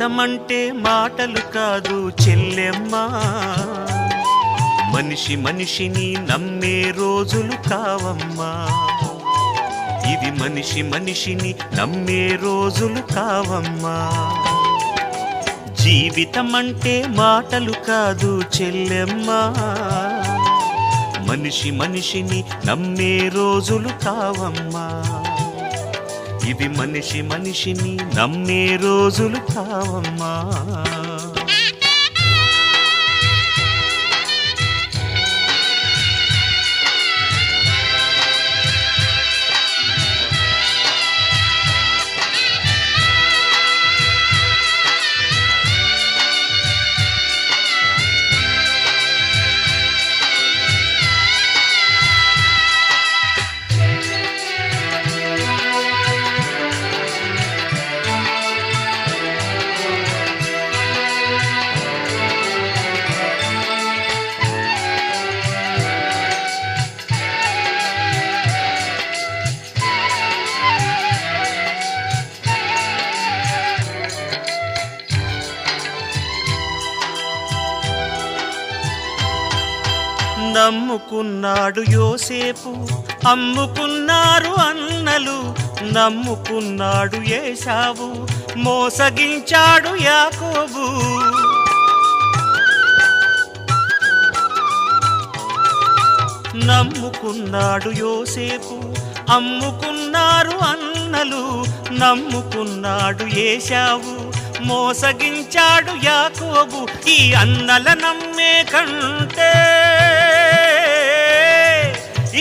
జీవితమంటే మాటలు కాదు చెల్లెమ్మా, మనిషి మనిషిని నమ్మే రోజులు కావమ్మా. ఇది మనిషి మనిషిని నమ్మే రోజులు కావమ్మా. జీవితమంటే మాటలు కాదు చెల్లెమ్మా, మనిషి మనిషిని నమ్మే రోజులు కావమ్మా. ఇది మనిషి మనిషిని నమ్మే రోజులు కావమ్మా. నమ్ముకున్నాడు యోసేపు, అమ్ముకున్నారు అన్నలు. నమ్ముకున్నాడు ఏశావు, మోసగించాడు యాకోబు. నమ్ముకున్నాడు యోసేపు, అమ్ముకున్నారు అన్నలు. నమ్ముకున్నాడు ఏశావు, మోసగించాడు యాకోబు. ఈ అన్నల నమ్మే కంటే,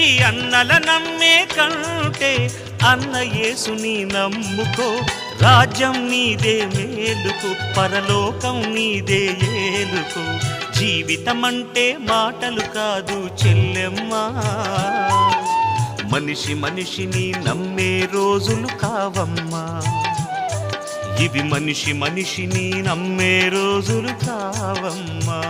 ఈ అన్నల నమ్మే కంటే అన్న యేసుని నమ్ముకో. రాజ్యం నీదే మేలుకు, పరలోకం నీదే ఏలుకో. జీవితమంటే మాటలు కాదు చెల్లెమ్మా, మనిషి మనిషిని నమ్మే రోజులు కావమ్మా. ఇవి మనిషి మనిషిని నమ్మే రోజులు కావమ్మా.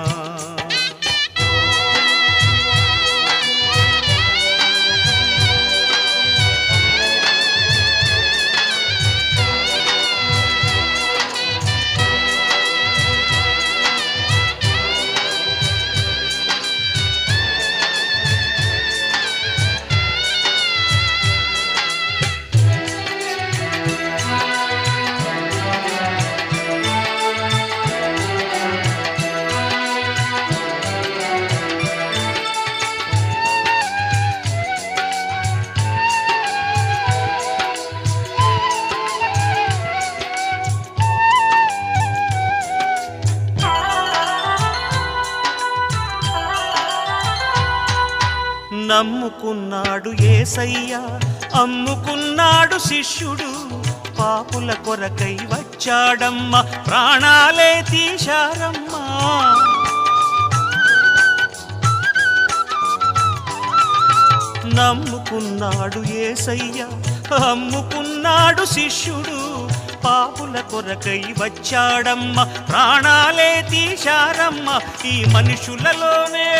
నమ్ముకున్నాడు యేసయ్య, అమ్ముకున్నాడు శిష్యుడు. పాపుల కొరకై వచ్చాడమ్మ, ప్రాణాలే తీశారమ్మా. నమ్ముకున్నాడు యేసయ్య, అమ్ముకున్నాడు శిష్యుడు. పాపుల కొరకై వచ్చాడమ్మ, ప్రాణాలే తీశారమ్మ. ఈ మనుషులలోనే,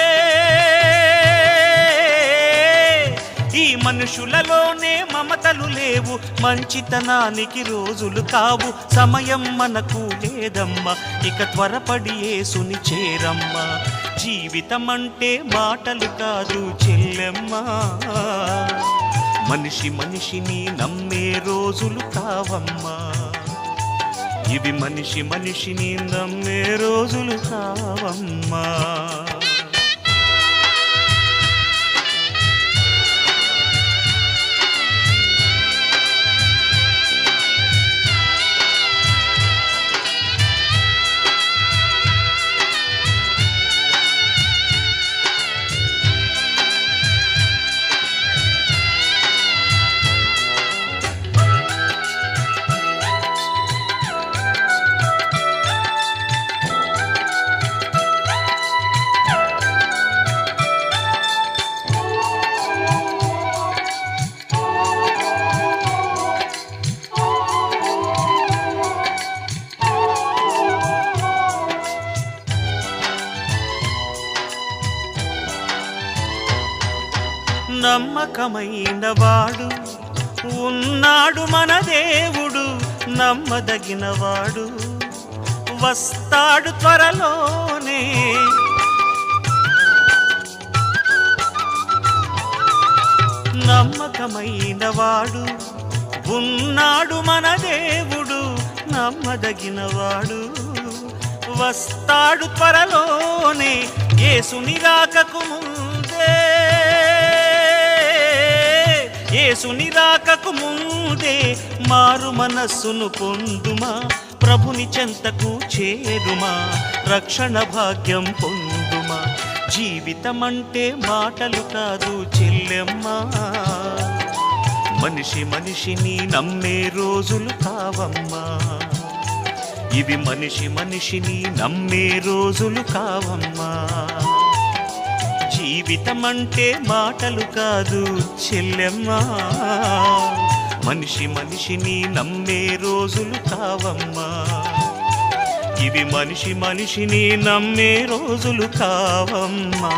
ఈ మనుషులలోనే మమతలు లేవు. మంచితనానికి రోజులు కావు. సమయం మనకు లేదమ్మా, ఇక త్వరపడి యేసుని చేరమ్మా. జీవితమంటే మాటలు కాదు చెల్లెమ్మా, మనిషి మనిషిని నమ్మే రోజులు కావమ్మా. ఇవి మనిషి మనిషిని నమ్మే రోజులు కావమ్మా. నమ్మకమైన వాడు ఉన్నాడు మన దేవుడు, నమ్మదగిన వాడు వస్తాడు త్వరలోనే. నమ్మకమైన వాడు ఉన్నాడు మన దేవుడు, నమ్మదగినవాడు వస్తాడు త్వరలోనే. యేసుని రాకకు ముందే, యేసుని రాకకు ముందే మారు మనస్సును పొందుమా, ప్రభుని చెంతకు చేరుమా, రక్షణ భాగ్యం పొందుమా. జీవితమంటే మాటలు కాదు చెల్లెమ్మా, మనిషి మనిషిని నమ్మే రోజులు కావమ్మా. ఇవి మనిషి మనిషిని నమ్మే రోజులు కావమ్మా. జీవితమంటే మాటలు కాదు చెల్లెమ్మా, మనిషి మనిషిని నమ్మే రోజులు కావమ్మా. ఇవి మనిషి మనిషిని నమ్మే రోజులు కావమ్మా.